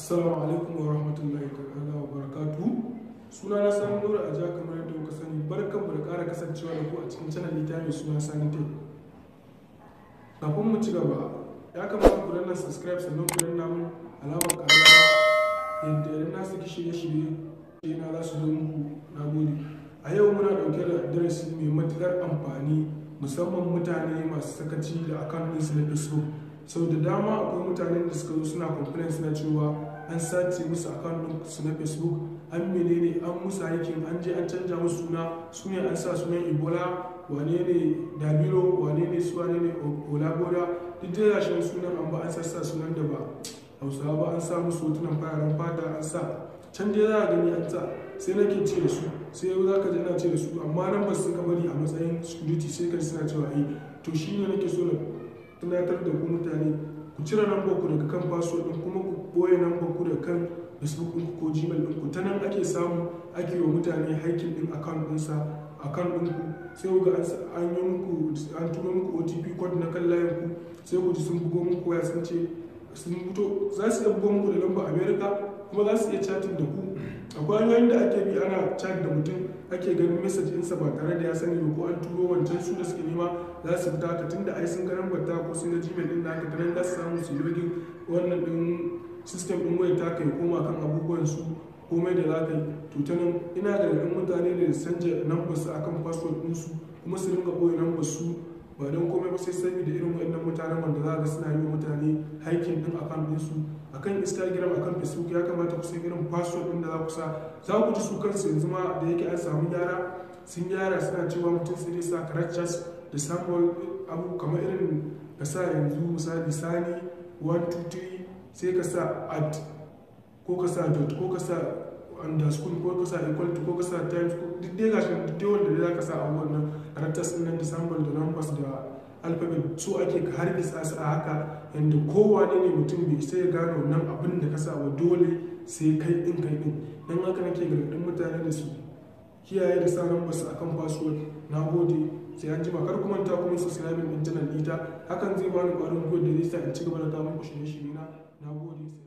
Assalamu alaikum wa rahmatullahi ta'ala wa barakatuhu. Suna na Sani Nura Aja, kamar yadda kuka sani. Barkan mu da ƙara kasancewa da ku a cikin channel ita mai suna Sani Tech. Kafin mu ci gaba, ya kamata ku danna subscribe sannan ku danna mun alamar ƙararrawa yadda idan na saki shirye-shirye na za su zo muku. Nagode. A yau muna ɗauke da darasi mai matuƙar amfani, musamman mutane masu sakaci da account ɗinsu na Facebook. Sau da dama akwai mutanen da suka zo suna complain suna cewa an sace musu account su na Facebook, an menene, an musu aikin, an je an canja musu suna, su ne an sa sunan Ebola, wane ne Dabiro, wane ne su wane ne Olaboda, duk da rashin sunan an ba an sa sunan da ba Hausawa ba, an sa musu hotunan fararen fata, an sa can dai za a gani an sa, sai nake ce da su, sai yau za ka ji ana ce da su, amma nan ba su ka bari a matsayin security, sai ka ji suna cewa to shi ne nake so na tunatar da ku mutane, ku cire number ku daga kan password din, kuma ku boye number ku daga kan Facebook ɗinku ko Gmail ɗinku. Ta nan ake samu ake wa mutane hacking ɗin account ɗinku, sai ku ga an yi muku, an turo muku OTP code na kan layin ku, sai ku ji sun bugo muku waya sun ce sun fito, za su iya bugo muku da lamba America, kuma za su iya chatting da ku. Akwai hanyoyin da ake bi ana chat da mutum, ake ganin message ɗinsa ba tare da ya sani ba, ko an turo wancan su da suke nema za su fita ka, tunda ai sun ga lambar ta ko sun ga Gmail ɗin naka, ta nan za su samu su login wannan ɗin system ɗin wayar ta kai koma kan abubuwan su komai da za ka yi. To ta nan ina da ɗan mutane da su canja lambar su akan password ɗinsu, kuma su rinka ɓoye lambar su ba don komai ba sai saboda irin waɗannan mutanen wanda za ga suna yi wa mutane hacking ɗin account ɗinsu akan Instagram, akan Facebook. Ya kamata ku san irin password ɗin da za ku sa. Za ku ji su kansu yanzu ma da yake an samu gyara, sun gyara suna cewa mutum sai dai sa characters da sample abu kamar irin ka sa yanzu misali Sani 123, sai ka sa at, ko ka sa dot, ko ka sa underscore, ko ka sa equal to, ko ka sa times, ko duk dai gashi duk dai wanda za ka sa a wannan characters ɗin nan da sample da numbers da alphabet, su ake ka hargitsa su a haka yadda kowane ne mutum bai sai ya gano wannan abin da ka sa wa, dole sai kai ɗin. Don haka nake gargaɗin mutane da su kiyaye da sa numbers akan password. Na gode, sai an jima. Kar ku manta kuma subscribe ɗin channel ita, hakan zai bani ƙwarin gwiwa da zai sa in ci gaba da kawo muku shirye-shirye na. Na gode.